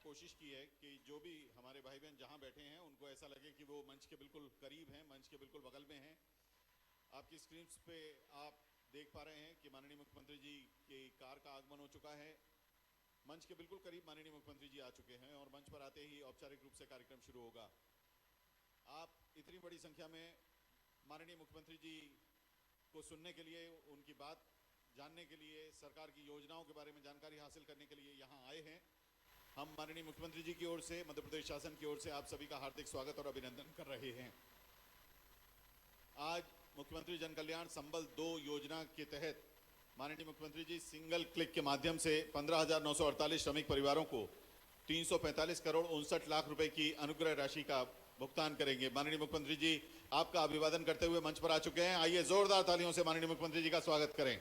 कोशिश की है कि जो भी हमारे भाई बहन जहां बैठे हैं उनको ऐसा लगे कि वो मंच के बिल्कुल करीब हैं, मंच के बिल्कुल बगल में हैं। आपकी स्क्रीन पे आप देख पा रहे हैं कि माननीय मुख्यमंत्री जी की कार का आगमन हो चुका है। मंच के बिल्कुल करीब माननीय मुख्यमंत्री जी आ चुके हैं और मंच पर आते ही औपचारिक रूप से कार्यक्रम शुरू होगा। आप इतनी बड़ी संख्या में माननीय मुख्यमंत्री जी को सुनने के लिए, उनकी बात जानने के लिए, सरकार की योजनाओं के बारे में जानकारी हासिल करने के लिए यहाँ आए हैं। हम माननीय मुख्यमंत्री जी की ओर से, मध्य प्रदेश शासन की ओर से आप सभी का हार्दिक स्वागत और अभिनंदन कर रहे हैं। आज मुख्यमंत्री जन कल्याण संबल 2 योजना के तहत माननीय मुख्यमंत्री जी सिंगल क्लिक के माध्यम से 15,948 श्रमिक परिवारों को 345 करोड़ 59 लाख रुपए की अनुग्रह राशि का भुगतान करेंगे। माननीय मुख्यमंत्री जी आपका अभिवादन करते हुए मंच पर आ चुके हैं। आइए जोरदार तालियों से माननीय मुख्यमंत्री जी का स्वागत करें।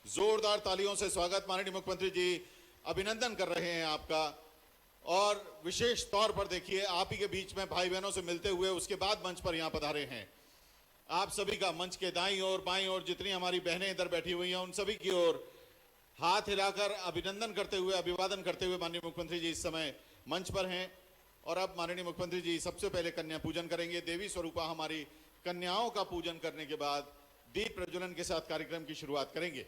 जोरदार तालियों से स्वागत। माननीय मुख्यमंत्री जी अभिनंदन कर रहे हैं आपका। और विशेष तौर पर देखिए, आप ही के बीच में भाई बहनों से मिलते हुए उसके बाद मंच पर यहां पधारे हैं। आप सभी का मंच के दाईं और बाईं और जितनी हमारी बहनें इधर बैठी हुई हैं उन सभी की ओर हाथ हिलाकर अभिनंदन करते हुए, अभिवादन करते हुए माननीय मुख्यमंत्री जी इस समय मंच पर हैं। और अब माननीय मुख्यमंत्री जी सबसे पहले कन्या पूजन करेंगे। देवी स्वरूपा हमारी कन्याओं का पूजन करने के बाद दीप प्रज्वलन के साथ कार्यक्रम की शुरुआत करेंगे।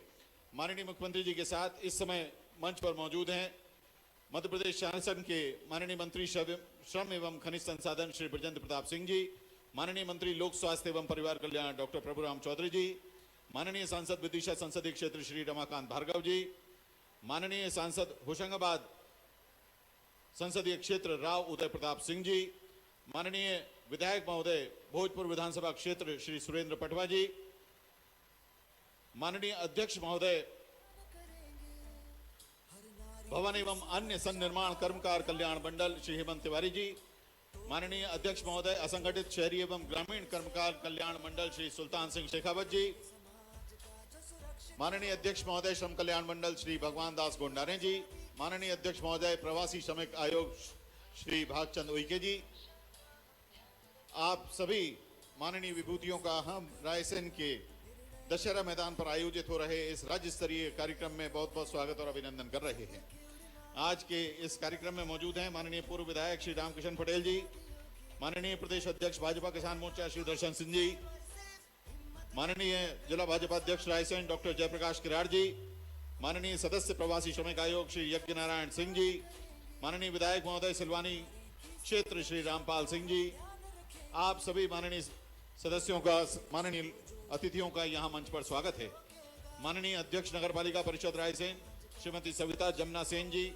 माननीय मुख्यमंत्री जी के साथ इस समय मंच पर मौजूद हैं मध्य प्रदेश शासन के माननीय मंत्री श्रम एवं खनिज संसाधन श्री बृजेंद्र प्रताप सिंह जी, माननीय मंत्री लोक स्वास्थ्य एवं परिवार कल्याण डॉक्टर प्रभुराम चौधरी जी, माननीय सांसद विदिशा संसदीय क्षेत्र श्री रमाकांत भार्गव जी, माननीय सांसद होशंगाबाद संसदीय क्षेत्र राव उदय प्रताप सिंह जी, माननीय विधायक महोदय भोजपुर विधानसभा क्षेत्र श्री सुरेंद्र पटवा जी, माननीय अध्यक्ष महोदय भवन एवं अन्य संनिर्माण कर्मकार कल्याण मंडल श्री हेमंत तिवारी जी, माननीय अध्यक्ष महोदय असंगठित शहरी एवं ग्रामीण कर्मकार कल्याण मंडल श्री सुल्तान सिंह शेखावत जी, माननीय अध्यक्ष महोदय श्रम कल्याण मंडल श्री भगवान दास गोंडारे जी, माननीय अध्यक्ष महोदय प्रवासी श्रमिक आयोग श्री भागचंद उइके जी, आप सभी माननीय विभूतियों का हम रायसेन के दशहरा मैदान पर आयोजित हो रहे इस राज्य स्तरीय कार्यक्रम में बहुत बहुत स्वागत और अभिनंदन कर रहे हैं। आज के इस कार्यक्रम में मौजूद हैं माननीय पूर्व विधायक श्री रामकिशन पटेल जी, माननीय प्रदेश अध्यक्ष भाजपा किसान मोर्चा श्री दर्शन सिंह जी, माननीय जिला भाजपा अध्यक्ष रायसेन डॉक्टर जयप्रकाश किराड़ जी, माननीय सदस्य प्रवासी श्रमिक आयोग श्री यज्ञ नारायण सिंह जी, माननीय विधायक महोदय सिलवानी क्षेत्र श्री रामपाल सिंह जी, आप सभी माननीय सदस्यों का, माननीय अतिथियों का यहाँ मंच पर स्वागत है। माननीय अध्यक्ष नगर पालिका परिषद रायसेन श्रीमती सविता जमुना सेन जी,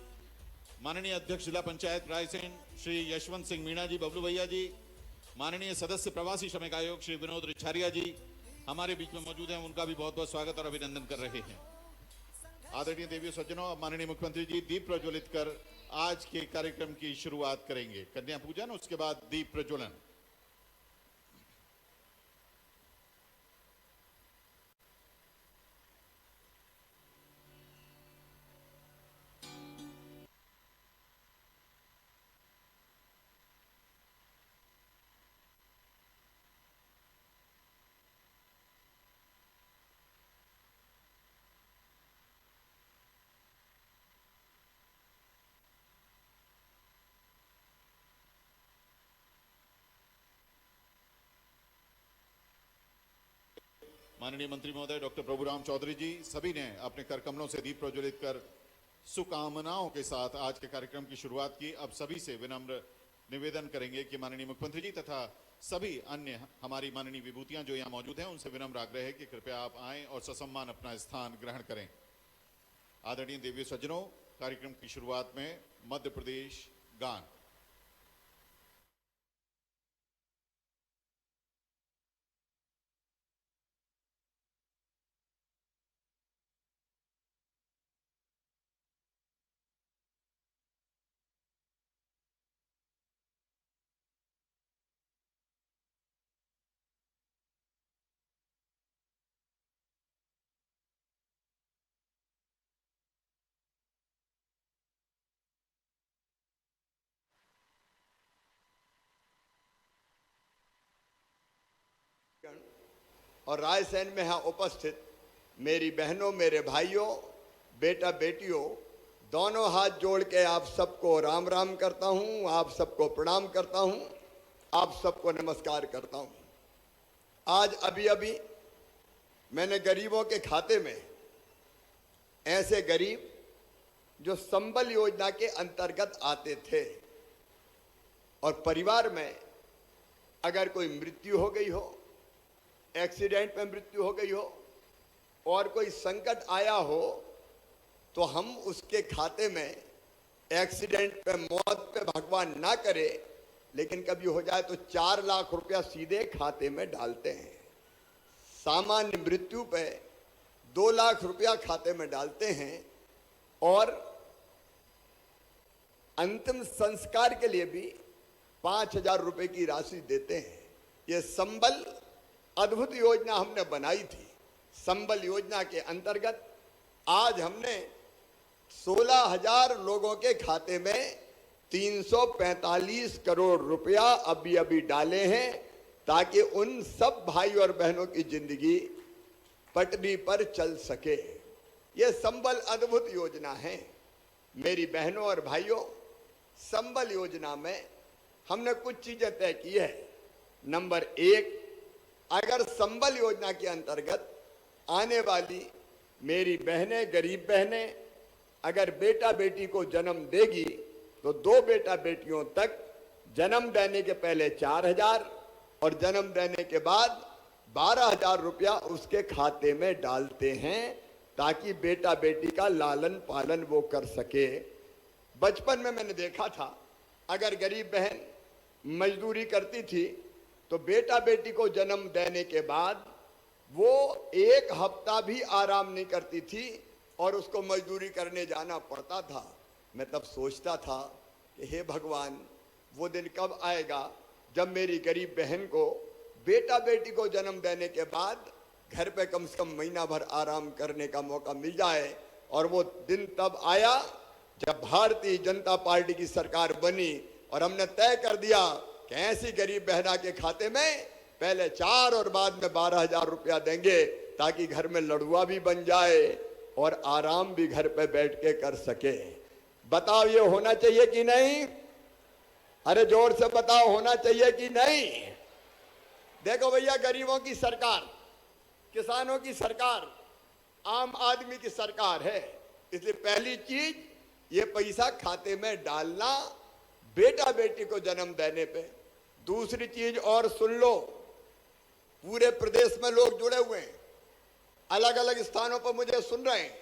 माननीय अध्यक्ष जिला पंचायत रायसेन श्री यशवंत सिंह मीणा जी, बबलू भैया जी, माननीय सदस्य प्रवासी श्रमिक आयोग श्री विनोद रिछारिया जी हमारे बीच में मौजूद हैं। उनका भी बहुत बहुत स्वागत और अभिनंदन कर रहे हैं। आदरणीय देवी सज्जनों, अब माननीय मुख्यमंत्री जी दीप प्रज्वलित कर आज के कार्यक्रम की शुरुआत करेंगे। कन्या पूजन, उसके बाद दीप प्रज्वलन। माननीय मंत्री महोदय डॉक्टर प्रभुराम चौधरी जी सभी ने अपने कर कमलों से दीप प्रज्वलित कर शुभकामनाओं के साथ आज के कार्यक्रम की शुरुआत की। अब सभी से विनम्र निवेदन करेंगे कि माननीय मुख्यमंत्री जी तथा सभी अन्य हमारी माननीय विभूतियां जो यहाँ मौजूद हैं उनसे विनम्र आग्रह है कि कृपया आप आएं और ससम्मान अपना स्थान ग्रहण करें। आदरणीय देवी सज्जनों, कार्यक्रम की शुरुआत में मध्य प्रदेश गान। और रायसेन में है उपस्थित मेरी बहनों, मेरे भाइयों, बेटा बेटियों, दोनों हाथ जोड़ के आप सबको राम राम करता हूं, आप सबको प्रणाम करता हूं, आप सबको नमस्कार करता हूं। आज अभी अभी मैंने गरीबों के खाते में, ऐसे गरीब जो संबल योजना के अंतर्गत आते थे और परिवार में अगर कोई मृत्यु हो गई हो, एक्सीडेंट में मृत्यु हो गई हो और कोई संकट आया हो, तो हम उसके खाते में एक्सीडेंट पे, मौत पे भगवान ना करे, लेकिन कभी हो जाए तो 4 लाख रुपया सीधे खाते में डालते हैं। सामान्य मृत्यु पे 2 लाख रुपया खाते में डालते हैं और अंतिम संस्कार के लिए भी 5,000 रुपए की राशि देते हैं। यह संबल अद्भुत योजना हमने बनाई थी। संबल योजना के अंतर्गत आज हमने 16,000 लोगों के खाते में 345 करोड़ रुपया अभी अभी डाले हैं, ताकि उन सब भाई और बहनों की जिंदगी पटरी पर चल सके। यह संबल अद्भुत योजना है। मेरी बहनों और भाइयों, संबल योजना में हमने कुछ चीजें तय की है। नंबर 1, अगर संबल योजना के अंतर्गत आने वाली मेरी बहनें, गरीब बहनें अगर बेटा बेटी को जन्म देगी तो 2 बेटा बेटियों तक जन्म देने के पहले 4,000 और जन्म देने के बाद 12,000 रुपया उसके खाते में डालते हैं, ताकि बेटा बेटी का लालन पालन वो कर सके। बचपन में मैंने देखा था, अगर गरीब बहन मजदूरी करती थी तो बेटा बेटी को जन्म देने के बाद वो 1 हफ्ता भी आराम नहीं करती थी और उसको मजदूरी करने जाना पड़ता था। मैं तब सोचता था कि हे भगवान, वो दिन कब आएगा जब मेरी गरीब बहन को बेटा बेटी को जन्म देने के बाद घर पे कम से कम महीना भर आराम करने का मौका मिल जाए। और वो दिन तब आया जब भारतीय जनता पार्टी की सरकार बनी और हमने तय कर दिया कि ऐसी गरीब बहना के खाते में पहले 4 और बाद में 12,000 रुपया देंगे, ताकि घर में लड़ुआ भी बन जाए और आराम भी घर पे बैठ के कर सके। बताओ ये होना चाहिए कि नहीं? अरे जोर से बताओ, होना चाहिए कि नहीं? देखो भैया, गरीबों की सरकार, किसानों की सरकार, आम आदमी की सरकार है। इसलिए पहली चीज ये पैसा खाते में डालना बेटा बेटी को जन्म देने पे। दूसरी चीज और सुन लो, पूरे प्रदेश में लोग जुड़े हुए हैं, अलग अलग स्थानों पर मुझे सुन रहे हैं।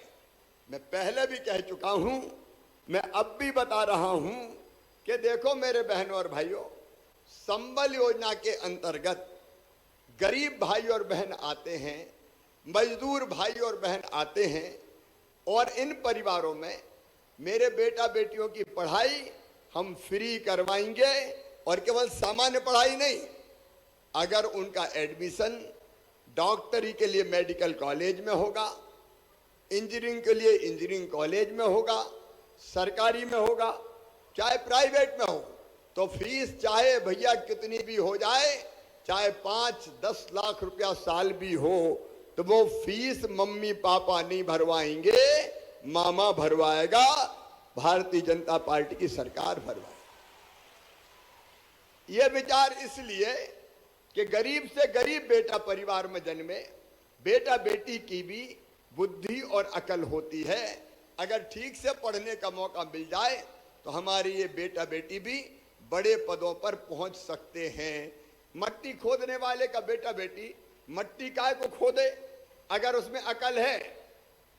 मैं पहले भी कह चुका हूं, मैं अब भी बता रहा हूं कि देखो मेरे बहनों और भाइयों, संबल योजना के अंतर्गत गरीब भाई और बहन आते हैं, मजदूर भाई और बहन आते हैं और इन परिवारों में मेरे बेटा बेटियों की पढ़ाई हम फ्री करवाएंगे। और केवल सामान्य पढ़ाई नहीं, अगर उनका एडमिशन डॉक्टरी के लिए मेडिकल कॉलेज में होगा, इंजीनियरिंग के लिए इंजीनियरिंग कॉलेज में होगा, सरकारी में होगा, चाहे प्राइवेट में हो, तो फीस चाहे भैया कितनी भी हो जाए, चाहे 5-10 लाख रुपया साल भी हो, तो वो फीस मम्मी पापा नहीं भरवाएंगे, मामा भरवाएगा, भारतीय जनता पार्टी की सरकार भरवाएगी। ये विचार इसलिए कि गरीब से गरीब बेटा परिवार में जन्मे, बेटा बेटी की भी बुद्धि और अकल होती है। अगर ठीक से पढ़ने का मौका मिल जाए तो हमारे ये बेटा बेटी भी बड़े पदों पर पहुंच सकते हैं। मट्टी खोदने वाले का बेटा बेटी मट्टी काय को खोदे, अगर उसमें अकल है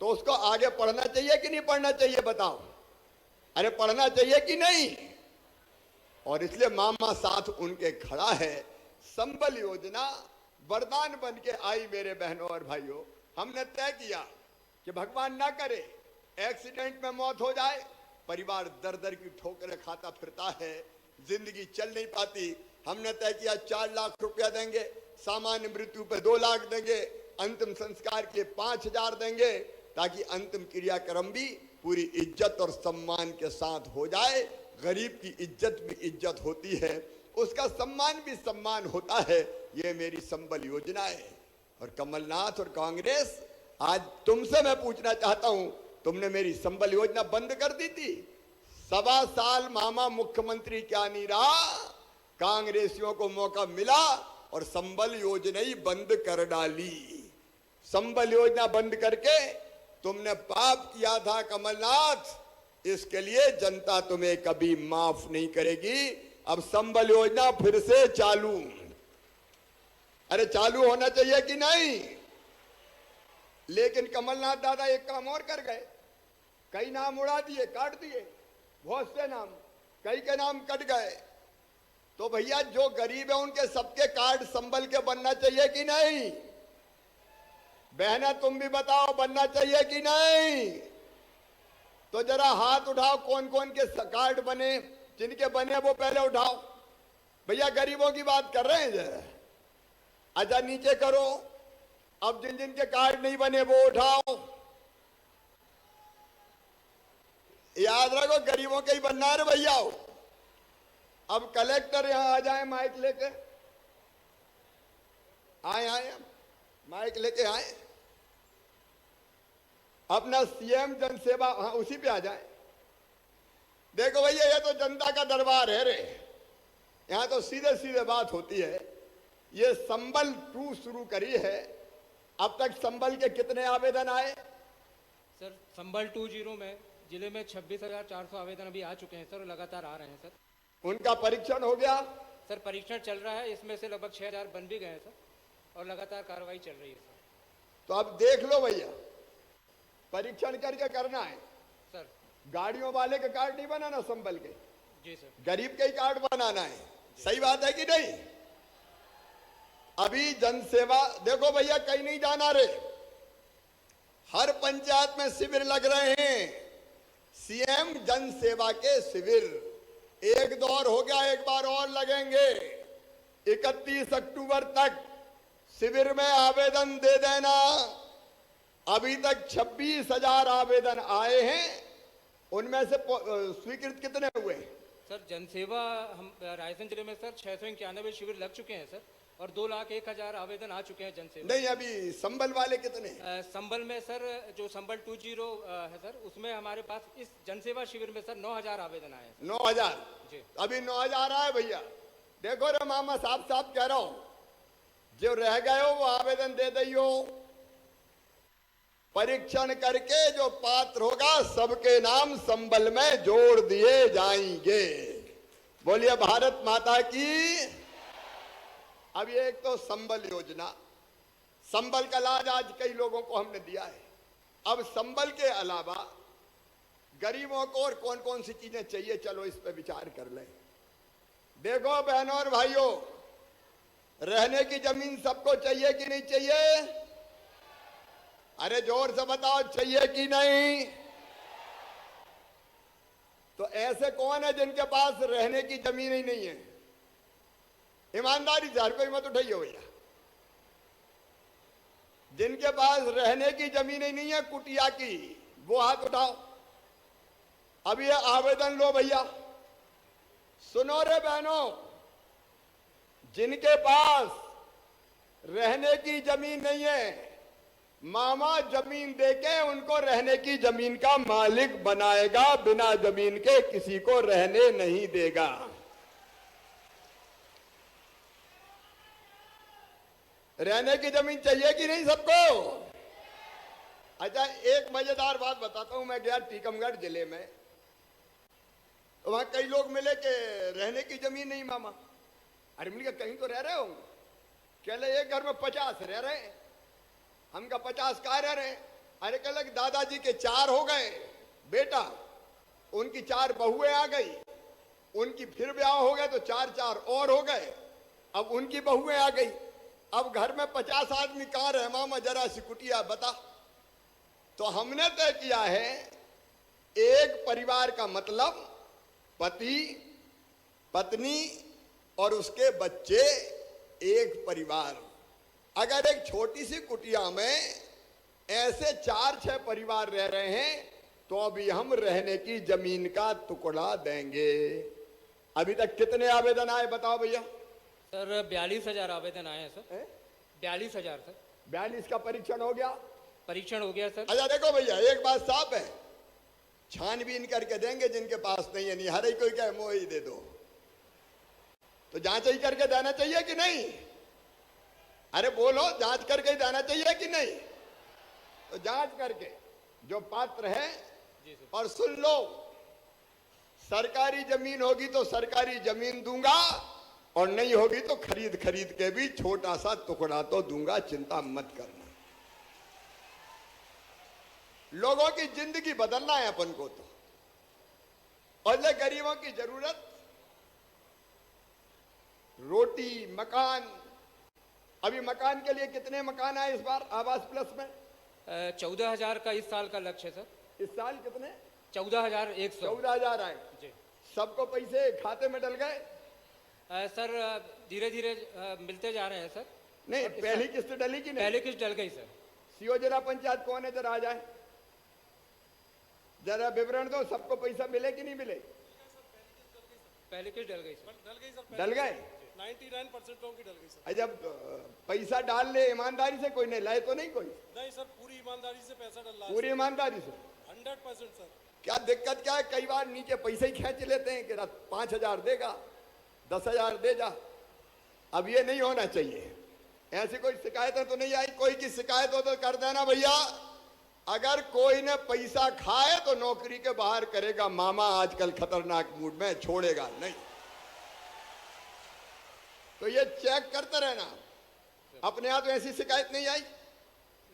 तो उसको आगे पढ़ना चाहिए कि नहीं पढ़ना चाहिए? बताओ। अरे पढ़ना चाहिए कि नहीं? और इसलिए मामा साथ उनके खड़ा है। संबल योजना वरदान बन के आई मेरे बहनों और भाइयों। हमने तय किया कि भगवान ना करे एक्सीडेंट में मौत हो जाए, परिवार दर दर की ठोकरें खाता फिरता है, जिंदगी चल नहीं पाती। हमने तय किया 4 लाख रुपया देंगे, सामान्य मृत्यु पे 2 लाख देंगे, अंतिम संस्कार के 5,000 देंगे, ताकि अंतिम क्रियाक्रम भी पूरी इज्जत और सम्मान के साथ हो जाए। गरीब की इज्जत भी इज्जत होती है, उसका सम्मान भी सम्मान होता है। ये मेरी संबल योजना है। और कमलनाथ और कांग्रेस, आज तुमसे मैं पूछना चाहता हूं, तुमने मेरी संबल योजना बंद कर दी थी। 1.25 साल मामा मुख्यमंत्री क्या नहीं रहा, कांग्रेसियों को मौका मिला और संबल योजना ही बंद कर डाली। संबल योजना बंद करके तुमने पाप किया था कमलनाथ, इसके लिए जनता तुम्हें कभी माफ नहीं करेगी। अब संबल योजना फिर से चालू। अरे चालू होना चाहिए कि नहीं? लेकिन कमलनाथ दादा एक काम और कर गए, कई नाम उड़ा दिए, काट दिए, बहुत से नाम, कई के नाम कट गए। तो भैया जो गरीब है उनके सबके कार्ड संबल के बनना चाहिए कि नहीं? बहना तुम भी बताओ, बनना चाहिए कि नहीं? तो जरा हाथ उठाओ, कौन कौन के कार्ड बने, जिनके बने वो पहले उठाओ। भैया गरीबों की बात कर रहे हैं जरा, अच्छा नीचे करो। अब जिन जिन के कार्ड नहीं बने वो उठाओ। याद रखो गरीबों के ही बनना है भैया। अब कलेक्टर यहां आ जाए, माइक लेके आए, माइक लेके आए। अपना सीएम जनसेवा, हाँ उसी पे आ जाए। देखो भैया ये तो जनता का दरबार है रे, यहां तो सीधे सीधे बात होती है। ये संबल 2 शुरू करी है, अब तक संबल के कितने आवेदन आए? सर संबल 20 में जिले में 26,400 आवेदन अभी आ चुके हैं सर, लगातार आ रहे हैं सर। उनका परीक्षण हो गया? सर परीक्षण चल रहा है, इसमें से लगभग 6,000 बन भी गए हैं सर, और लगातार कार्रवाई चल रही है सर। तो अब देख लो भैया, परीक्षण करके करना है सर। गाड़ियों वाले के कार्ड नहीं बनाना संबल के, जी सर। गरीब के ही कार्ड बनाना है। सही बात है कि नहीं? अभी जनसेवा देखो भैया, कहीं नहीं जाना रे, हर पंचायत में शिविर लग रहे हैं, सीएम जन सेवा के शिविर। एक दौर हो गया, एक बार और लगेंगे। 31 अक्टूबर तक शिविर में आवेदन दे देना। अभी तक 26,000 आवेदन आए हैं, उनमें से स्वीकृत कितने हुए? सर जनसेवा हम रायसेन जिले में सर 691 शिविर लग चुके हैं सर, और 2,01,000 आवेदन आ चुके हैं जनसेवा। नहीं, अभी संबल वाले कितने? संबल में सर जो संबल 20 है सर, उसमें हमारे पास इस जनसेवा शिविर में सर 9,000 आवेदन आए हैं। 9,000? जी। अभी 9,000 आए भैया। देखो रे मामा, साफ साफ कह रहा हूं, जो रह गए हो वो आवेदन दे दियो। परीक्षण करके जो पात्र होगा सबके नाम संबल में जोड़ दिए जाएंगे। बोलिए भारत माता की। अब ये एक तो संबल योजना, संबल का लाभ आज कई लोगों को हमने दिया है। अब संबल के अलावा गरीबों को और कौन कौन सी चीजें चाहिए, चलो इस पे विचार कर लें। देखो बहनों और भाइयों, रहने की जमीन सबको चाहिए कि नहीं चाहिए? अरे जोर से बताओ, चाहिए कि नहीं? तो ऐसे कौन है जिनके पास रहने की जमीन ही नहीं है? ईमानदारी से हर कोई मत उठाइए भैया। जिनके पास रहने की जमीन ही नहीं है, कुटिया की, वो हाथ उठाओ। अब ये आवेदन लो भैया। सुनो रे बहनों, जिनके पास रहने की जमीन नहीं है, मामा जमीन देके उनको रहने की जमीन का मालिक बनाएगा, बिना जमीन के किसी को रहने नहीं देगा। रहने की जमीन चाहिए कि नहीं सबको? अच्छा एक मजेदार बात बताता हूं। मैं गया टीकमगढ़ जिले में, तो वहां कई लोग मिले कि रहने की जमीन नहीं मामा। अरे मिल कहीं तो रह रहे हो? कहले एक घर में 50 रह रहे हैं। हम का 50 कहाँ रह रहे हैं? अरे कहले दादाजी के 4 हो गए बेटा, उनकी 4 बहुएं आ गई, उनकी फिर ब्याह हो गए तो 4 और हो गए, अब उनकी बहुएं आ गई। अब घर में 50 आदमी कहाँ रहे मामा, जरा सी कुटिया बता। तो हमने तय किया है, एक परिवार का मतलब पति, पत्नी और उसके बच्चे, एक परिवार। अगर एक छोटी सी कुटिया में ऐसे 4-6 परिवार रह रहे हैं, तो अभी हम रहने की जमीन का टुकड़ा देंगे। अभी तक कितने आवेदन आए बताओ भैया? सर 42,000 आवेदन आए हैं सर। 42,000 सर। 42 का परीक्षण हो गया? परीक्षण हो गया सर। अच्छा देखो भैया, एक बात साफ है, छानबीन करके देंगे जिनके पास नहीं है, नहीं हर एक कोई क्या मोह ही दे दो, तो जांच ही करके देना चाहिए कि नहीं? अरे बोलो, जांच करके ही देना चाहिए कि नहीं? तो जांच करके जो पात्र है, और सुन लो, सरकारी जमीन होगी तो सरकारी जमीन दूंगा, और नहीं होगी तो खरीद खरीद के भी छोटा सा टुकड़ा तो दूंगा, चिंता मत करना। लोगों की जिंदगी बदलना है अपन को तो, और ये गरीबों की जरूरत, रोटी, मकान। अभी मकान के लिए कितने मकान आए इस बार आवास प्लस में? 14,000 का इस साल का लक्ष्य है सर। इस साल कितने? 14,100। 14,000 आए जी सबको, पैसे खाते में डल गए? सर धीरे धीरे मिलते जा रहे हैं सर। नहीं, पहली किस्त डली कि नहीं? पहले किस्त डल गई सर। सीओ जिला पंचायत कौन है, जरा आ जाए, जरा विवरण दो, सबको पैसा मिले कि नहीं मिले? पहले किस्त डल गई सर। डल गए 99% लोगों की डल गई सर। जब पैसा डाल ले ईमानदारी से, कोई नहीं लाए तो नहीं कोई? नहीं सर, पूरी ईमानदारी से पैसा डल रहा है। पूरी ईमानदारी से 100% सर। क्या दिक्कत क्या है? कई बार नीचे पैसे ही खींच लेते हैं कि 5,000 देगा, 10,000 दे जा। अब ये नहीं होना चाहिए। ऐसी कोई शिकायतें तो नहीं आई? कोई की शिकायत हो तो कर देना भैया। अगर कोई ने पैसा खाए तो नौकरी के बाहर करेगा मामा, आजकल खतरनाक मूड में, छोड़ेगा नहीं। तो ये चेक करते रहना। अपने यहाँ तो ऐसी शिकायत नहीं आई।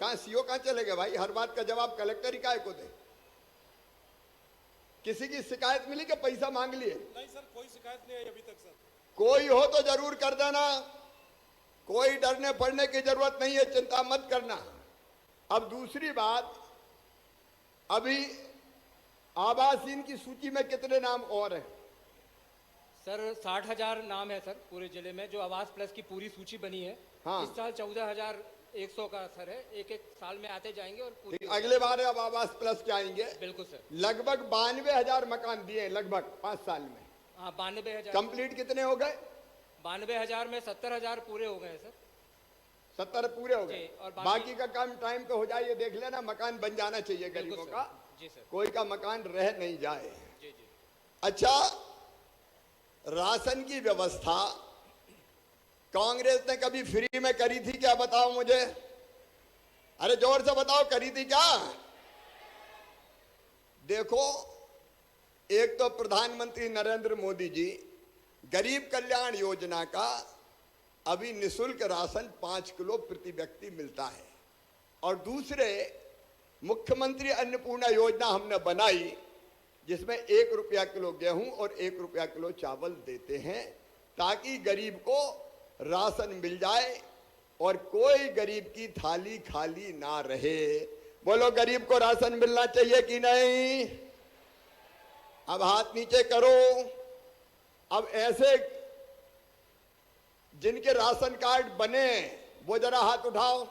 कहां सीओ कहां चले गए भाई? हर बात का जवाब कलेक्टर ही काहे को दे? किसी की शिकायत मिली कि पैसा मांग लिए? नहीं सर, कोई शिकायत नहीं आई अभी तक सर। कोई हो तो जरूर कर देना, कोई डरने पड़ने की जरूरत नहीं है, चिंता मत करना। अब दूसरी बात, अभी आवासीन की सूची में कितने नाम और हैं? सर 60,000 नाम है सर पूरे जिले में, जो आवास प्लस की पूरी सूची बनी है। हाँ। इस साल 14,100 का सर है। एक एक साल में आते जाएंगे और पूरी अगले बार अब आवास प्लस के आएंगे। बिल्कुल सर। लगभग 92,000 मकान दिए लगभग 5 साल में। हाँ 92,000। कंप्लीट कितने हो गए? 92,000 में 70,000 पूरे हो गए सर। 70 पूरे हो गए, जी, और बाकी का काम टाइम पे हो जाए। ये देख लेना, मकान बन जाना चाहिए गरीबों बिल्कुल का, सर। जी सर। कोई का मकान रह नहीं जाए। जी जी। अच्छा, राशन की व्यवस्था कांग्रेस ने कभी फ्री में करी थी क्या? बताओ मुझे, अरे जोर से बताओ, करी थी क्या? देखो, एक तो प्रधानमंत्री नरेंद्र मोदी जी गरीब कल्याण योजना का अभी निशुल्क राशन 5 किलो प्रति व्यक्ति मिलता है, और दूसरे मुख्यमंत्री अन्नपूर्णा योजना हमने बनाई, जिसमें 1 रुपया किलो गेहूं और 1 रुपया किलो चावल देते हैं, ताकि गरीब को राशन मिल जाए और कोई गरीब की थाली खाली ना रहे। बोलो, गरीब को राशन मिलना चाहिए कि नहीं? अब हाथ नीचे करो। अब ऐसे जिनके राशन कार्ड बने वो जरा हाथ उठाओ।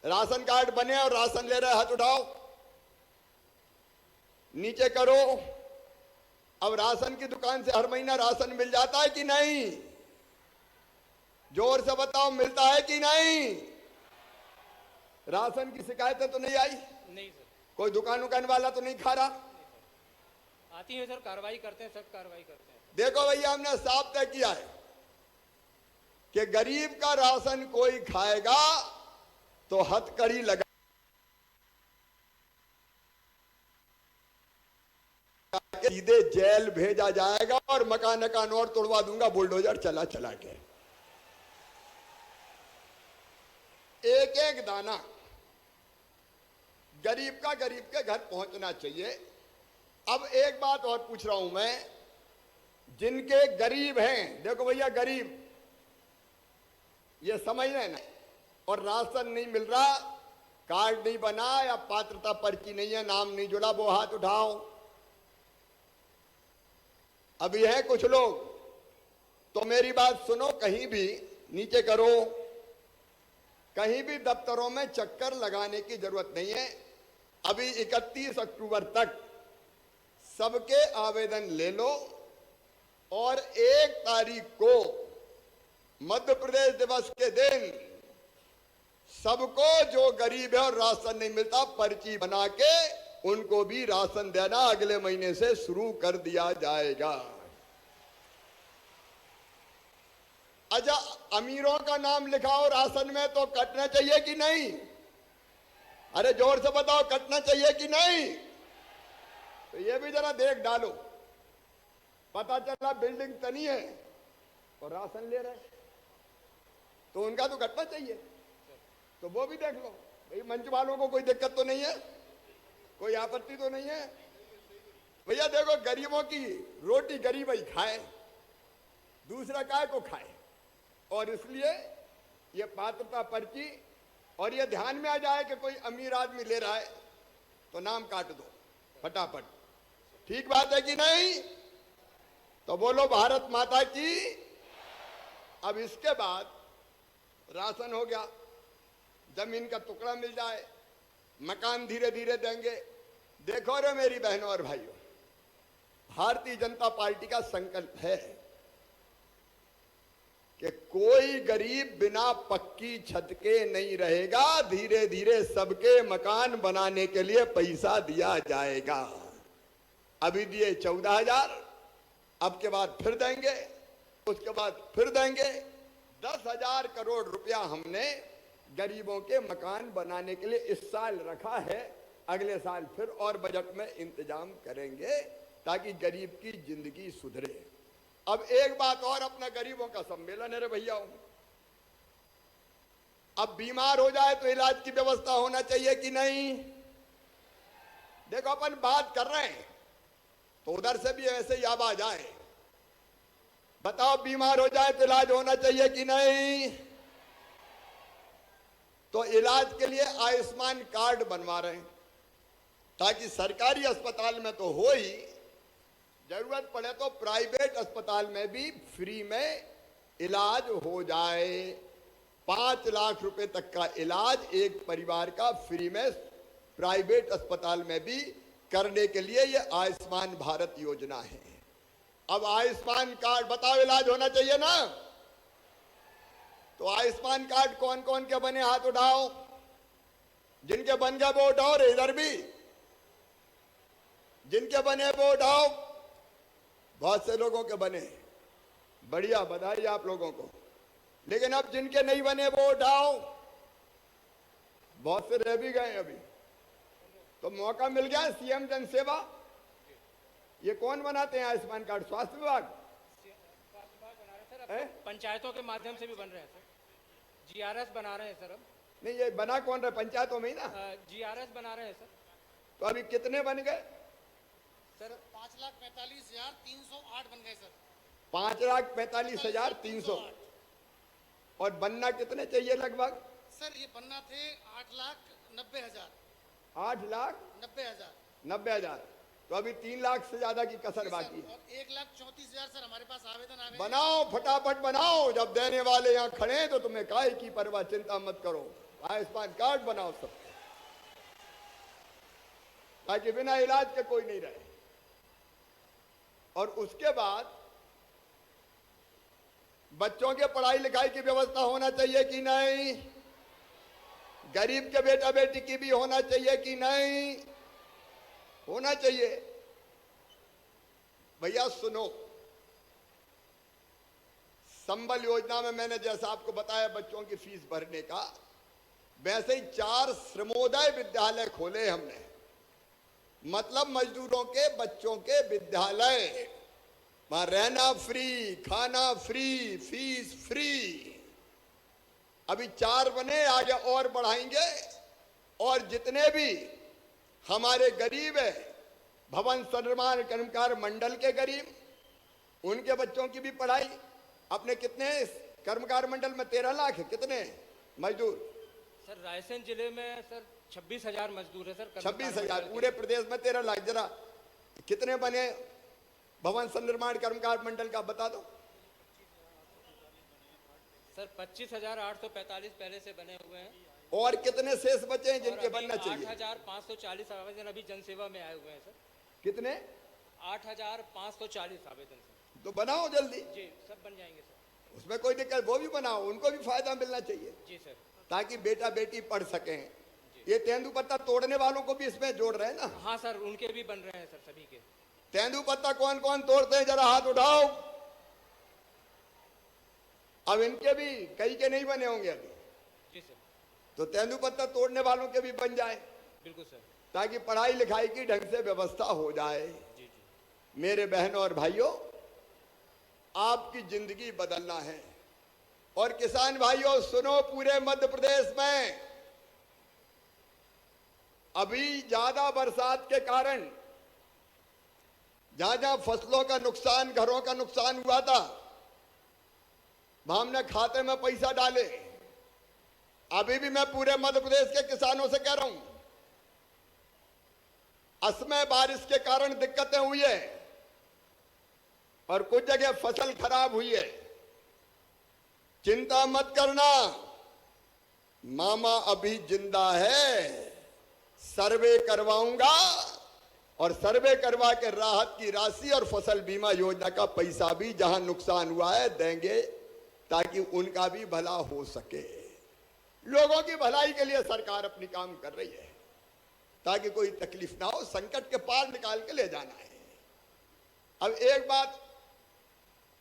राशन कार्ड बने और राशन ले रहे, हाथ उठाओ, नीचे करो। अब राशन की दुकान से हर महीना राशन मिल जाता है कि नहीं? जोर से बताओ, मिलता है कि नहीं? राशन की शिकायतें तो नहीं आई? नहीं सर। कोई दुकान वाला तो नहीं खा रहा? आती है सर, कार्रवाई करते हैं सर, कार्रवाई करते हैं। देखो भैया, हमने साफ तय किया है कि गरीब का राशन कोई खाएगा तो हथकड़ी लगा के सीधे जेल भेजा जाएगा, और मकान का नोट तोड़वा दूंगा बुलडोजर चला चला के। एक एक दाना गरीब के घर पहुंचना चाहिए। अब एक बात और पूछ रहा हूं मैं, जिनके गरीब हैं, देखो भैया, गरीब ये समझ रहे ना, और राशन नहीं मिल रहा, कार्ड नहीं बना या पात्रता पर्ची नहीं है, नाम नहीं जुड़ा, वो हाथ उठाओ। अभी है कुछ लोग, तो मेरी बात सुनो, कहीं भी नीचे करो, कहीं भी दफ्तरों में चक्कर लगाने की जरूरत नहीं है। अभी 31 अक्टूबर तक सबके आवेदन ले लो, और 1 तारीख को मध्य प्रदेश दिवस के दिन सबको जो गरीब है और राशन नहीं मिलता पर्ची बना के उनको भी राशन देना अगले महीने से शुरू कर दिया जाएगा। अच्छा, अमीरों का नाम लिखाओ राशन में तो कटना चाहिए कि नहीं? अरे जोर से बताओ, कटना चाहिए कि नहीं? तो ये भी जरा देख डालो। पता चला बिल्डिंग तनी है और राशन ले रहे, तो उनका तो कटना चाहिए, तो वो भी देख लो। भाई मंच वालों को कोई दिक्कत तो नहीं है, कोई आपत्ति तो नहीं है? भैया देखो, गरीबों की रोटी गरीब ही खाए, दूसरा काय को खाए। और इसलिए ये पात्रता पर्ची, और ये ध्यान में आ जाए कि कोई अमीर आदमी ले रहा है तो नाम काट दो फटाफट। ठीक बात है कि नहीं? तो बोलो भारत माता की। अब इसके बाद राशन हो गया, जमीन का टुकड़ा मिल जाए, मकान धीरे धीरे देंगे। देखो रे मेरी बहनों और भाइयों, भारतीय जनता पार्टी का संकल्प है कि कोई गरीब बिना पक्की छत के नहीं रहेगा। धीरे धीरे सबके मकान बनाने के लिए पैसा दिया जाएगा। अभी दिए 14,000, अब के बाद फिर देंगे, उसके बाद फिर देंगे। 10,000 करोड़ रुपया हमने गरीबों के मकान बनाने के लिए इस साल रखा है। अगले साल फिर और बजट में इंतजाम करेंगे ताकि गरीब की जिंदगी सुधरे। अब एक बात और, अपना गरीबों का सम्मेलन है रे भैया। अब बीमार हो जाए तो इलाज की व्यवस्था होना चाहिए कि नहीं? देखो, अपन बात कर रहे हैं तो उधर से भी ऐसे ही आवाज आए। बताओ, बीमार हो जाए तो इलाज होना चाहिए कि नहीं? तो इलाज के लिए आयुष्मान कार्ड बनवा रहे हैं ताकि सरकारी अस्पताल में तो हो ही, जरूरत पड़े तो प्राइवेट अस्पताल में भी फ्री में इलाज हो जाए। 5 लाख रुपए तक का इलाज एक परिवार का फ्री में प्राइवेट अस्पताल में भी करने के लिए ये आयुष्मान भारत योजना है। अब आयुष्मान कार्ड, बताओ, इलाज होना चाहिए ना? तो आयुष्मान कार्ड कौन कौन के बने, हाथ उठाओ। जिनके बन गए वो उठाओ रे, इधर भी जिनके बने वो उठाओ। बहुत से लोगों के बने, बढ़िया, बधाई आप लोगों को। लेकिन अब जिनके नहीं बने वो उठाओ। बहुत से रह भी गए अभी, तो मौका मिल गया। सीएम जन सेवा, ये कौन बनाते हैं आयुष्मान कार्ड? स्वास्थ्य विभाग पंचायतों के माध्यम से भी बन रहे हैं सर। जीआरएस बना रहे हैं सर। अब नहीं, ये बना कौन रहा? पंचायतों में ही ना। जीआरएस बना रहे हैं सर। तो अभी कितने बन गए सर? 5,45,308 बन गए सर। 5,45,300। और बनना कितने चाहिए लगभग? सर ये बनना थे 8,90,000। 8,90,000। तो अभी 3 लाख से ज्यादा की कसर बाकी है। 1,34,000 सर हमारे पास आवेदन आ गए। बनाओ, फटाफट बनाओ। जब देने वाले यहाँ खड़े हैं तो तुम्हें काहे की परवाह, चिंता मत करो। आयुष्मान कार्ड बनाओ सब, ताकि बिना इलाज के कोई नहीं रहे। और उसके बाद बच्चों के पढ़ाई लिखाई की व्यवस्था होना चाहिए कि नहीं? गरीब के बेटा बेटी की भी होना चाहिए कि नहीं? होना चाहिए। भैया सुनो, संबल योजना में मैंने जैसा आपको बताया बच्चों की फीस भरने का, वैसे ही 4 श्रमोदय विद्यालय खोले हमने। मतलब मजदूरों के बच्चों के विद्यालय, वहां रहना फ्री, खाना फ्री, फीस फ्री। अभी 4 बने, आगे और बढ़ाएंगे। और जितने भी हमारे गरीब है, भवन निर्माण कर्मकार मंडल के गरीब, उनके बच्चों की भी पढ़ाई। अपने कितने कर्मकार मंडल में 13 लाख है, कितने मजदूर? सर रायसेन जिले में सर 26,000 मजदूर है सर। 26,000, पूरे प्रदेश में 13 लाख। जरा कितने बने भवन निर्माण कर्मकार मंडल का बता दो। सर 25,845 पहले से बने हुए हैं। और कितने शेष बचे हैं जिनके बनना चाहिए? 8,540 आवेदन अभी जनसेवा में आए हुए हैं सर। कितने? 8,540 आवेदन सर। तो बनाओ जल्दी। जी सब बन जाएंगे सर। उसमें कोई दिक्कत, वो भी बनाओ, उनको भी फायदा मिलना चाहिए। जी सर। ताकि बेटा बेटी पढ़ सकें। ये तेंदुपत्ता तोड़ने वालों को भी इसमें जोड़ रहे हैं ना। हाँ सर, उनके भी बन रहे हैं सर, सभी के। तेंदुपत्ता कौन कौन तोड़ते हैं, जरा हाथ उठाओ। अब इनके भी कई के नहीं बने होंगे अभी, जी सर। तो तेंदुपत्ता तोड़ने वालों के भी बन जाए, बिल्कुल सर। ताकि पढ़ाई लिखाई की ढंग से व्यवस्था हो जाए। जी जी। मेरे बहनों और भाइयों, आपकी जिंदगी बदलना है। और किसान भाइयों सुनो, पूरे मध्य प्रदेश में अभी ज्यादा बरसात के कारण जहां जहां फसलों का नुकसान, घरों का नुकसान हुआ था, वहां हमने खाते में पैसा डाले। अभी भी मैं पूरे मध्य प्रदेश के किसानों से कह रहा हूं, असमय बारिश के कारण दिक्कतें हुई है और कुछ जगह फसल खराब हुई है। चिंता मत करना, मामा अभी जिंदा है। सर्वे करवाऊंगा और सर्वे करवा के राहत की राशि और फसल बीमा योजना का पैसा भी जहां नुकसान हुआ है देंगे, ताकि उनका भी भला हो सके। लोगों की भलाई के लिए सरकार अपनी काम कर रही है, ताकि कोई तकलीफ ना हो, संकट के पार निकाल के ले जाना है। अब एक बात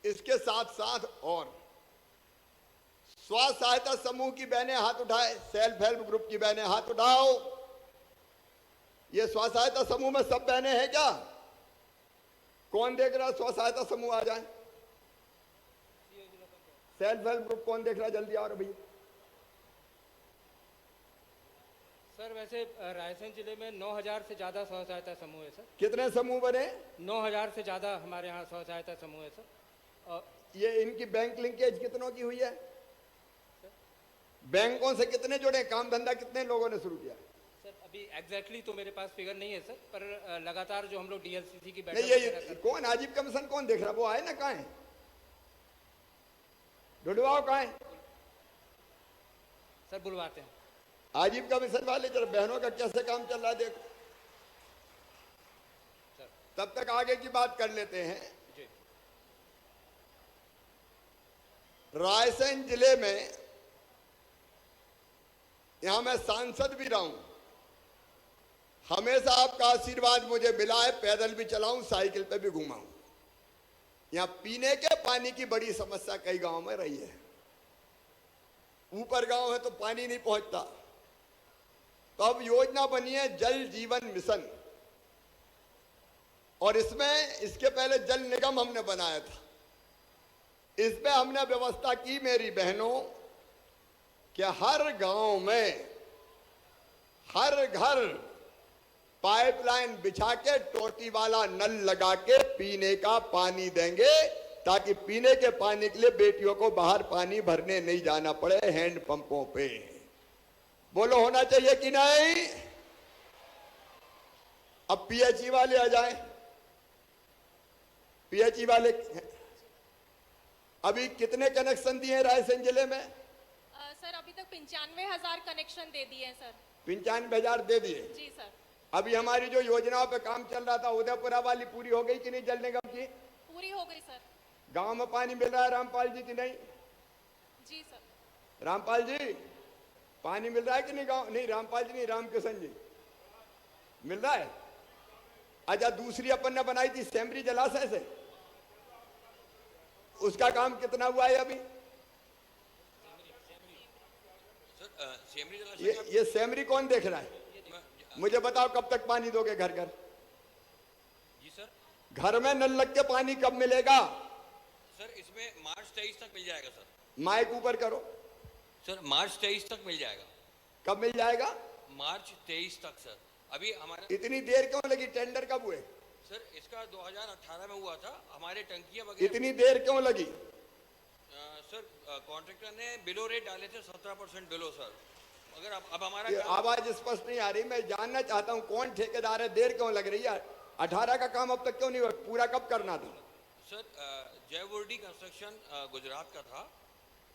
इसके साथ साथ और, स्व सहायता समूह की बहनें हाथ उठाए, सेल्फ हेल्प ग्रुप की बहनें हाथ उठाओ। ये स्व सहायता समूह में सब बहनें हैं क्या? कौन देख रहा स्व सहायता समूह? आ जाए। सेल्फ हेल्प ग्रुप कौन देख रहा? जल्दी आओ भैया। सर वैसे रायसेन जिले में 9000 से ज्यादा स्व सहायता समूह है सर। कितने समूह बने? 9000 से ज्यादा हमारे यहाँ स्व सहायता समूह है सर। और ये इनकी बैंक लिंकेज कितनों की हुई है? बैंकों से कितने जुड़े? काम धंधा कितने लोगों ने शुरू किया? सर अभी एग्जैक्टली तो मेरे पास फिगर नहीं है सर, पर लगातार जो हम लोग डीएलसीसी की नहीं, बैठक ये वगैरह करते कौन आजीव कमीशन कौन देख रहा? वो आए ना, कहाँ है? ढूंढवाओ कहाँ है? सर बुलवाते हैं। आजीव कमीशन वाले जरा बहनों का कैसे काम चल रहा है देखो। सर तब तक आगे की बात कर लेते हैं। जी। रायसेन जिले में यहां मैं सांसद भी रहा हूं, हमेशा आपका आशीर्वाद मुझे मिला है। पैदल भी चलाऊं, साइकिल पे भी घुमाऊं। यहां पीने के पानी की बड़ी समस्या कई गांव में रही है। ऊपर गांव है तो पानी नहीं पहुंचता, तो अब योजना बनी है जल जीवन मिशन, और इसमें इसके पहले जल निगम हमने बनाया था। इसमें हमने व्यवस्था की मेरी बहनों कि हर गांव में हर घर पाइपलाइन बिछा के टोटी वाला नल लगा के पीने का पानी देंगे, ताकि पीने के पानी के लिए बेटियों को बाहर पानी भरने नहीं जाना पड़े हैंड पंपों पे। बोलो होना चाहिए कि नहीं? अब पीएचई वाले आ जाएं। पीएचई वाले अभी कितने कनेक्शन दिए रायसेन जिले में? सर अभी तक 95,000 कनेक्शन दे दिए हैं सर। 95,000 दे दिए। जी सर। अभी हमारी जो योजनाओं पे काम चल रहा था उदयपुरा वाली पूरी हो गई कि नहीं? जल निगम की पूरी हो गई सर। गांव में पानी मिल रहा है रामपाल जी की नहीं? जी सर। रामपाल जी पानी मिल रहा है कि नहीं गांव? नहीं रामपाल जी नहीं, रामकिशन जी मिल रहा है। अच्छा, दूसरी अपन ने बनाई थी सेमरी जलाशय से, उसका काम कितना हुआ है अभी? ये सेमरी कौन देख रहा है? मुझे बताओ कब तक पानी दोगे घर घर? जी सर। घर में नल लग के पानी कब मिलेगा? सर इसमें मार्च 23 तक मिल जाएगा सर। माइक ऊपर करो। सर मार्च 23 तक मिल जाएगा। कब मिल जाएगा? मार्च 23 तक सर। अभी हमारा इतनी देर क्यों लगी? टेंडर कब हुए? सर इसका 2018 में हुआ था। हमारे टंकियां वगैरह इतनी देर क्यों लगी? सर कॉन्ट्रैक्टर ने बिलो रेट डाले थे 17% बिलो सर। अगर अब हमारा ये आवाज स्पष्ट नहीं आ रही। मैं जानना चाहता हूं कौन ठेकेदार है, देर क्यों लग रही है? 18 का काम अब तक क्यों नहीं हुआ? पूरा कब करना था? सर जयवर्डी कंस्ट्रक्शन गुजरात का था।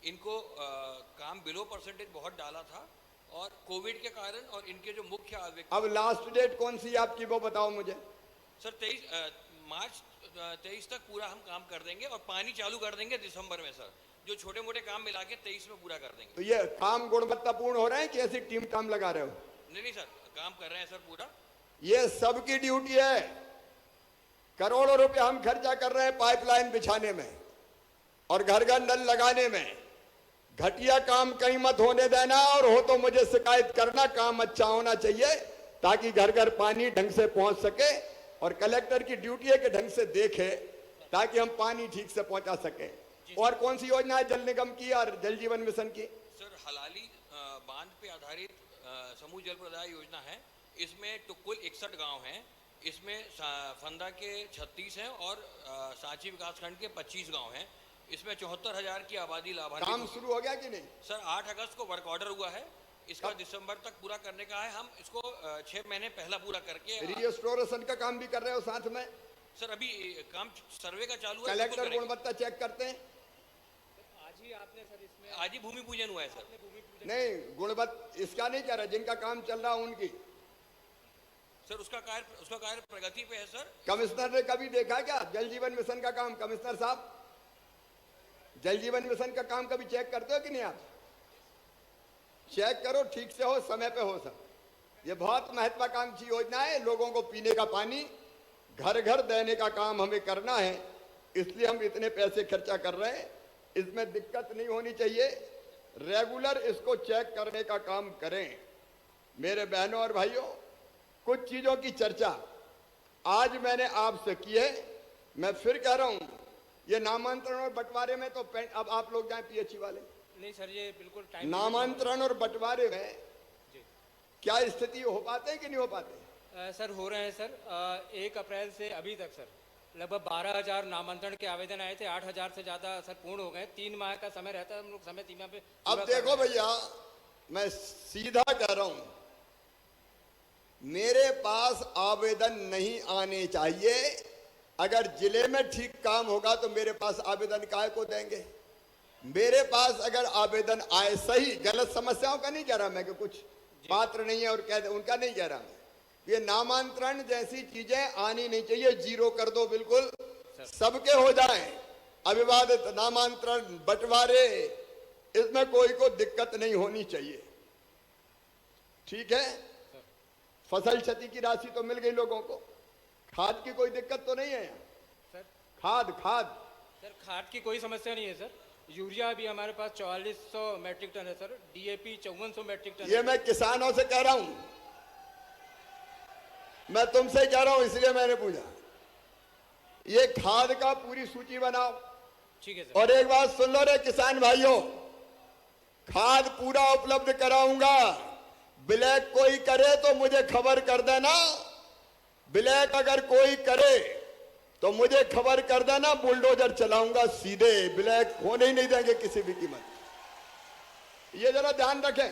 इनको काम बिलो परसेंटेज बहुत डाला था, और कोविड के कारण और इनके जो मुख्य अब लास्ट डेट कौन सी आपकी वो बताओ मुझे। सर 23 मार्च 23 तक पूरा हम काम कर देंगे और पानी चालू कर देंगे दिसंबर में सर। जो छोटे मोटे काम मिला के 23 में पूरा कर देंगे। तो ये काम गुणवत्तापूर्ण हो रहे हैं कि ऐसी टीम टाम लगा रहे हो? नहीं सर, काम कर रहे हैं सर पूरा। ये सबकी ड्यूटी है। करोड़ों रुपए हम खर्चा कर रहे हैं पाइपलाइन बिछाने में और घर घर नल लगाने में। घटिया काम कहीं मत होने देना, और हो तो मुझे शिकायत करना। काम अच्छा होना चाहिए ताकि घर घर पानी ढंग से पहुंच सके, और कलेक्टर की ड्यूटी है कि ढंग से देखे ताकि हम पानी ठीक से पहुंचा सके। और कौन सी योजना है जल निगम की और जल जीवन मिशन की? सर हलाली बांध पे आधारित समूह जल प्रदाय योजना है। इसमें तो कुल 61 गांव हैं। इसमें फंदा के 36 हैं और सांची विकासखंड के 25 गांव हैं। इसमें 74,000 की आबादी लाभान्वित। काम शुरू हो गया कि नहीं? सर 8 अगस्त को वर्क ऑर्डर हुआ है। इसका दिसंबर तक पूरा करने का है। हम इसको 6 महीने पहला पूरा करके रिस्टोरेशन का काम भी कर रहे हो साथ में? सर अभी काम सर्वे का चालू है। कलेक्टर गुणवत्ता चेक करते हैं? आज ही आपने सर इसमें आज ही भूमि पूजन हुआ है सर। नहीं, गुणवत्ता इसका नहीं कह रहा, जिनका काम चल रहा उनकी। सर उसका कार्य प्रगति पे है सर। कमिश्नर ने कभी देखा क्या जल जीवन मिशन का काम? कमिश्नर साहब, जल जीवन मिशन का काम कभी चेक करते हो कि नहीं? आप चेक करो, ठीक से हो, समय पे हो। सब ये बहुत महत्वाकांक्षी योजना है। लोगों को पीने का पानी घर घर देने का काम हमें करना है, इसलिए हम इतने पैसे खर्चा कर रहे हैं। इसमें दिक्कत नहीं होनी चाहिए। रेगुलर इसको चेक करने का काम करें। मेरे बहनों और भाइयों, कुछ चीजों की चर्चा आज मैंने आपसे की है। मैं फिर कह रहा हूं, ये नामांतरण और बंटवारे में तो अब आप लोग जाएं पीएचई वाले। नहीं सर, ये बिल्कुल टाइम नामांतरण और बंटवारे में क्या स्थिति हो पाते हैं कि नहीं हो पाते? सर हो रहे हैं सर। 1 अप्रैल से अभी तक सर लगभग 12,000 नामांतरण के आवेदन आए थे। 8,000 से ज्यादा सर पूर्ण हो गए। 3 माह का समय रहता है, हम लोग समय सीमा पे अब देखो भैया, मैं सीधा कह रहा हूं, मेरे पास आवेदन नहीं आने चाहिए। अगर जिले में ठीक काम होगा तो मेरे पास आवेदन काहे को देंगे? मेरे पास अगर आवेदन आए, सही गलत समस्याओं का नहीं कह रहा मैं कि कुछ पात्र नहीं है और कह दे, उनका नहीं कह रहा मैं। ये नामांतरण जैसी चीजें आनी नहीं चाहिए। जीरो कर दो, बिल्कुल सबके हो जाएं। अविवादित नामांतरण, बंटवारे, इसमें कोई को दिक्कत नहीं होनी चाहिए। ठीक है, फसल क्षति की राशि तो मिल गई लोगों को। खाद की कोई दिक्कत तो नहीं है सर। खाद सर खाद की कोई समस्या नहीं है सर। यूरिया भी हमारे पास 4400 मैट्रिक टन है सर। DAP 5400 metric ton. ये मैं किसानों से कह रहा हूं, मैं तुमसे कह रहा हूं, इसलिए मैंने पूछा। ये खाद का पूरी सूची बनाओ। ठीक है सर। और एक बात सुन लो रे किसान भाइयों, खाद पूरा उपलब्ध कराऊंगा। ब्लैक कोई करे तो मुझे खबर कर देना। ब्लैक अगर कोई करे तो मुझे खबर कर देना, बुलडोजर चलाऊंगा सीधे। ब्लैक होने ही नहीं देंगे किसी भी कीमत। ये जरा ध्यान रखें,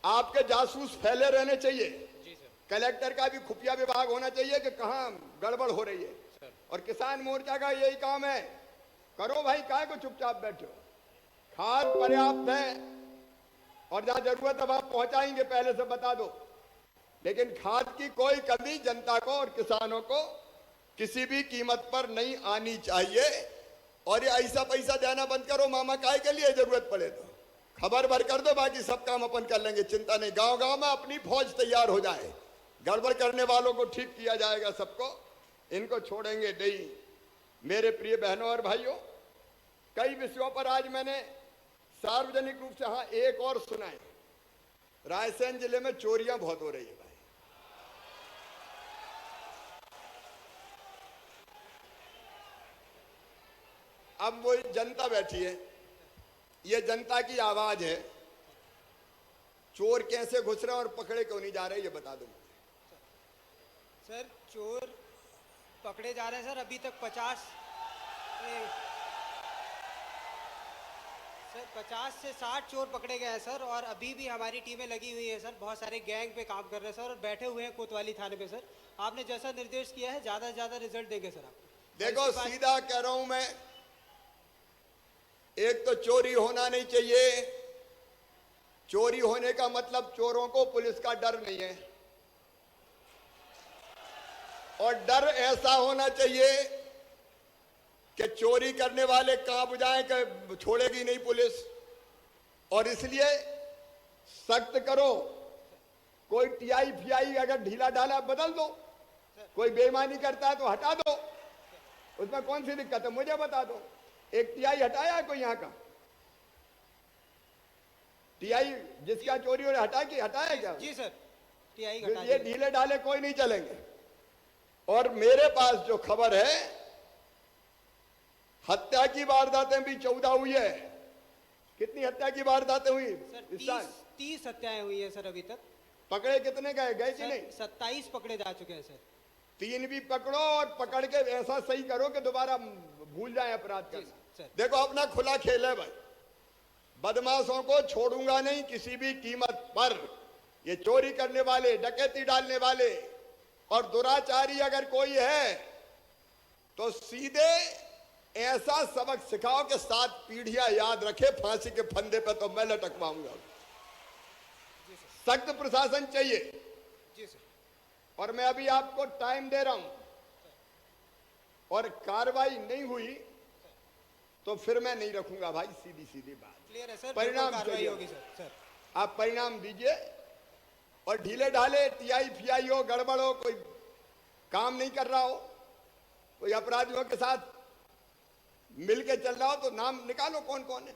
आपके जासूस फैले रहने चाहिए। जी सर। कलेक्टर का भी खुफिया विभाग होना चाहिए कि कहां गड़बड़ हो रही है सर। और किसान मोर्चा का यही काम है। करो भाई, काहे को चुपचाप बैठो। खाद पर्याप्त है और जहां जरूरत है वहां पहुंचाएंगे, पहले से बता दो। लेकिन खाद की कोई कमी जनता को और किसानों को किसी भी कीमत पर नहीं आनी चाहिए। और ये ऐसा पैसा देना बंद करो, मामा काय के लिए जरूरत पड़े तो खबर भर कर दो, बाकी सब काम अपन कर लेंगे, चिंता नहीं। गांव गांव में अपनी फौज तैयार हो जाए, गड़बड़ करने वालों को ठीक किया जाएगा सबको, इनको छोड़ेंगे नहीं। मेरे प्रिय बहनों और भाइयों, कई विषयों पर आज मैंने सार्वजनिक रूप से, हाँ एक और सुनाए, रायसेन जिले में चोरियां बहुत हो रही है भाई। अब वो जनता बैठी है, ये जनता की आवाज है। चोर कैसे घुस रहे और पकड़े क्यों नहीं जा रहे, ये बता दो। सर चोर पकड़े जा रहे हैं सर। अभी तक 50 से 60 चोर पकड़े गए हैं सर। और अभी भी हमारी टीमें लगी हुई है सर, बहुत सारे गैंग पे काम कर रहे हैं सर, और बैठे हुए हैं कोतवाली थाने पे सर। आपने जैसा निर्देश किया है, ज़्यादा से ज़्यादा रिजल्ट देंगे सर आप। देखो सीधा कह रहा हूं मैं, एक तो चोरी होना नहीं चाहिए। चोरी होने का मतलब चोरों को पुलिस का डर नहीं है, और डर ऐसा होना चाहिए कि चोरी करने वाले कहां बुझाएं कि छोड़ेगी नहीं पुलिस, और इसलिए सख्त करो। कोई टीआई फीआई अगर ढीला ढाला बदल दो, कोई बेईमानी करता है तो हटा दो, उसमें कौन सी दिक्कत है, मुझे बता दो। एक टीआई हटाया है कोई यहाँ का? टीआई जिसका चोरी हो रहा हटाया क्या? जी सर, टीआई ये ढीले ढाले कोई नहीं चलेंगे। और मेरे पास जो खबर है, हत्या की वारदातें भी 14 हुई है। कितनी हत्या की वारदातें हुई सर? इस साल? 30 हत्याएं हुई है सर अभी तक। पकड़े कितने गए कि नहीं? 27 पकड़े जा चुके हैं सर। 3 भी पकड़ो और पकड़ के ऐसा सही करो कि दोबारा भूल जाए अपराध करना। सर। देखो अपना खुला खेल है भाई, बदमाशों को छोड़ूंगा नहीं किसी भी कीमत पर। ये चोरी करने वाले, डकैती डालने वाले और दुराचारी अगर कोई है तो सीधे ऐसा सबक सिखाओ कि 7 पीढ़ियां याद रखे। फांसी के फंदे पे तो मैं लटकवाऊंगा। सख्त प्रशासन चाहिए। जी सर। और मैं अभी आपको टाइम दे रहा हूं, और कार्रवाई नहीं हुई तो फिर मैं नहीं रखूंगा भाई। सीधी सीधी बात, क्लियर है सर, परिणाम बिल्कुल कार्रवाई चाहिए। होगी सर। सर आप परिणाम दीजिए। और ढीले ढाले टीआई फीआई हो, गड़बड़ हो, कोई काम नहीं कर रहा हो, कोई अपराधियों के साथ मिलके चल रहा हो तो नाम निकालो कौन कौन है,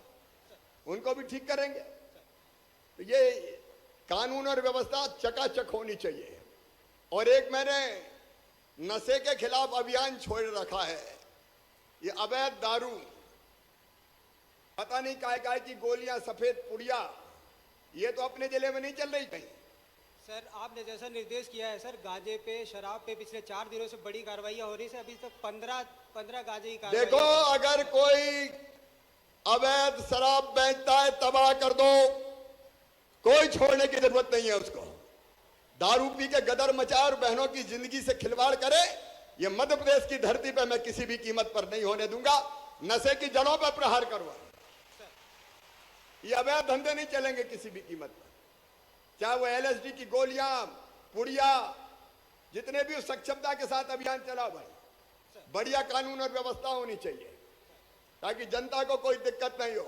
उनको भी ठीक करेंगे। तो ये कानून और व्यवस्था चकाचक होनी चाहिए। और एक मैंने नशे के खिलाफ अभियान छोड़ रखा है। ये अवैध दारू, पता नहीं काय की गोलियां, सफेद पुड़िया, ये तो अपने जिले में नहीं चल रही कहीं। सर आपने जैसा निर्देश किया है सर, गांजे पे, शराब पे पिछले 4 दिनों से बड़ी कार्रवाइयां हो रही है। अभी तक 15 गांजे की कार्रवाई। देखो अगर कोई अवैध शराब बेचता है तबाह कर दो, कोई छोड़ने की जरूरत नहीं है उसको। दारू पी के गदर मचाए और बहनों की जिंदगी से खिलवाड़ करे, ये मध्य प्रदेश की धरती पे मैं किसी भी कीमत पर नहीं होने दूंगा। नशे की जड़ों पर प्रहार करवा, ये अवैध धंधे नहीं चलेंगे किसी भी कीमत पर। चाहे वो एलएसडी की गोलियां, पुड़िया, जितने भी सक्षमता के साथ अभियान चलाओ भाई। बढ़िया कानून और व्यवस्था होनी चाहिए ताकि जनता को कोई दिक्कत नहीं हो।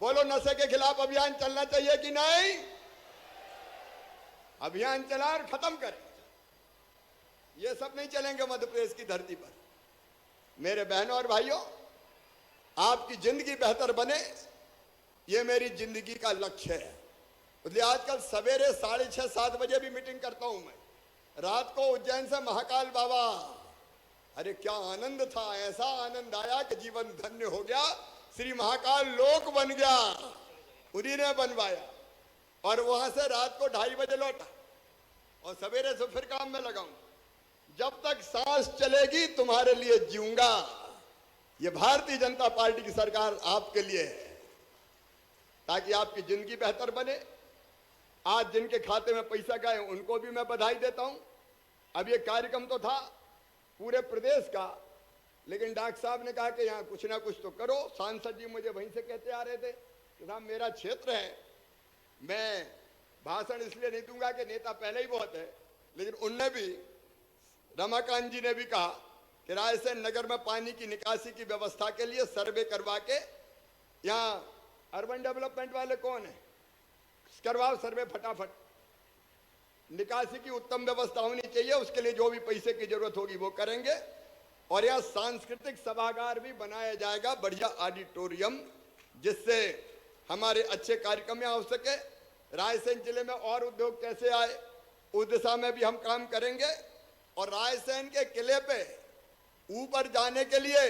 बोलो नशे के खिलाफ अभियान चलना चाहिए कि नहीं? अभियान चला और खत्म करें। ये सब नहीं चलेंगे मध्य प्रदेश की धरती पर। मेरे बहनों और भाइयों, आपकी जिंदगी बेहतर बने, ये मेरी जिंदगी का लक्ष्य है। इसलिए आजकल सवेरे 6:30-7 बजे भी मीटिंग करता हूं मैं। रात को उज्जैन से महाकाल बाबा, अरे क्या आनंद था, ऐसा आनंद आया कि जीवन धन्य हो गया। श्री महाकाल लोक बन गया, उन्हीं ने बनवाया। और वहां से रात को 2:30 बजे लौटा और सवेरे से फिर काम में लगाऊं। जब तक सांस चलेगी तुम्हारे लिए जीऊंगा। ये भारतीय जनता पार्टी की सरकार आपके लिए है, ताकि आपकी जिंदगी बेहतर बने। आज जिनके खाते में पैसा गए उनको भी मैं बधाई देता हूं। अब ये कार्यक्रम तो था पूरे प्रदेश का, लेकिन डॉक्टर साहब ने कहा कि यहाँ कुछ ना कुछ तो करो। सांसद जी मुझे वहीं से कहते आ रहे थे कि साहब मेरा क्षेत्र है, मैं भाषण इसलिए नहीं दूंगा कि नेता पहले ही बहुत है, लेकिन उनने भी, रमाकांत जी ने भी कहा कि रायसेन नगर में पानी की निकासी की व्यवस्था के लिए सर्वे करवा के, यहाँ अर्बन डेवलपमेंट वाले कौन है, करवाओ सर्वे फटाफट। निकासी की उत्तम व्यवस्था होनी चाहिए, उसके लिए जो भी पैसे की जरूरत होगी वो करेंगे। और यहाँ सांस्कृतिक सभागार भी बनाया जाएगा, बढ़िया ऑडिटोरियम, जिससे हमारे अच्छे कार्यक्रम यहाँ हो सके। रायसेन जिले में और उद्योग कैसे आए, उस दिशा में भी हम काम करेंगे। और रायसेन के किले पे ऊपर जाने के लिए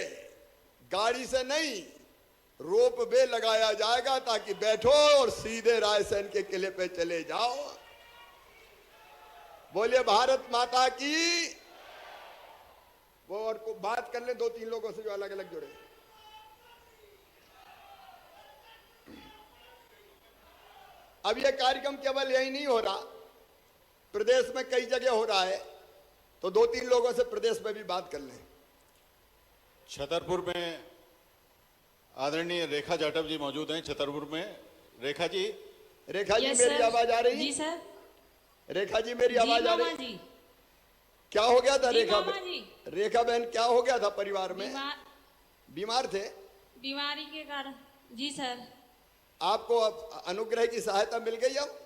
गाड़ी से नहीं, रोप वे लगाया जाएगा, ताकि बैठो और सीधे रायसेन के किले पे चले जाओ। बोलिए भारत माता की। वो और को बात कर ले 2-3 लोगों से जो अलग अलग जुड़े। अब ये कार्यक्रम केवल यही नहीं हो रहा, प्रदेश में कई जगह हो रहा है, तो 2-3 लोगों से प्रदेश में भी बात कर लें। छतरपुर में आदरणीय रेखा जाटव जी मौजूद हैं। छतरपुर में रेखा जी। रेखा जी यस मेरी सर। आवाज आ रही? जी सर। रेखा जी मेरी जी आवाज आ मामा रही? जी। क्या हो गया था जी रेखा मामा बहन? जी। रेखा बहन क्या हो गया था परिवार में? बीमार थे, बीमारी के कारण। जी सर। आपको अब अनुग्रह की सहायता मिल गई। अब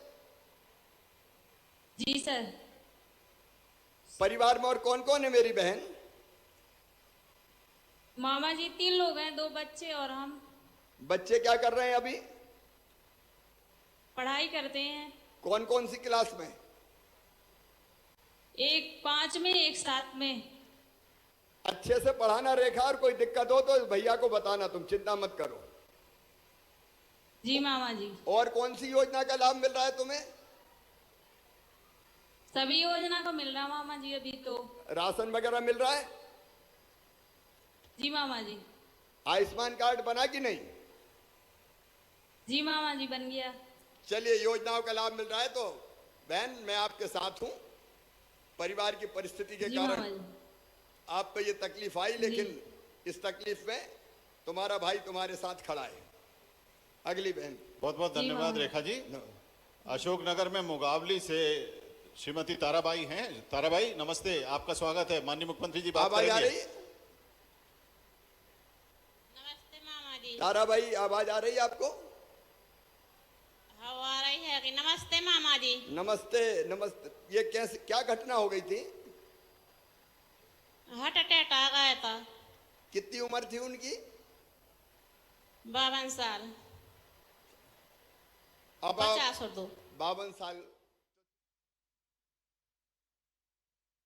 जी सर। परिवार में और कौन कौन है मेरी बहन? मामा जी 3 लोग हैं, 2 बच्चे और हम। बच्चे क्या कर रहे हैं अभी? पढ़ाई करते हैं। कौन कौन सी क्लास में? एक 5 में, एक 7 में। अच्छे से पढ़ाना रेखा, और कोई दिक्कत हो तो भैया को बताना, तुम चिंता मत करो। जी मामा जी। और कौन सी योजना का लाभ मिल रहा है तुम्हें? सभी योजना का मिल रहा मामा जी अभी तो। राशन वगैरह मिल रहा है? जी मामा जी। आयुष्मान कार्ड बना कि नहीं? जी मामा जी बन गया। चलिए, योजनाओं का लाभ मिल रहा है तो बहन मैं आपके साथ हूं। परिवार की परिस्थिति के जी मामा कारण जी। आप पे ये तकलीफ आई, लेकिन इस तकलीफ में तुम्हारा भाई तुम्हारे साथ खड़ा है। अगली बहन। बहुत बहुत जी, धन्यवाद मामा। रेखा जी। अशोकनगर में मुगावली से श्रीमती ताराबाई हैं। ताराबाई नमस्ते, आपका स्वागत है। माननीय मुख्यमंत्री जी बात आवाज आ करेंगे। रही है? नमस्ते मामा जी। ताराबाई आवाज आ रही है आपको? हाँ आ रही है कि नमस्ते मामा जी। नमस्ते नमस्ते। ये कैसे, क्या घटना हो गई थी? हार्ट अटैक आ गया था। कितनी उम्र थी उनकी? 52 साल। अब 50 और 2। 52 साल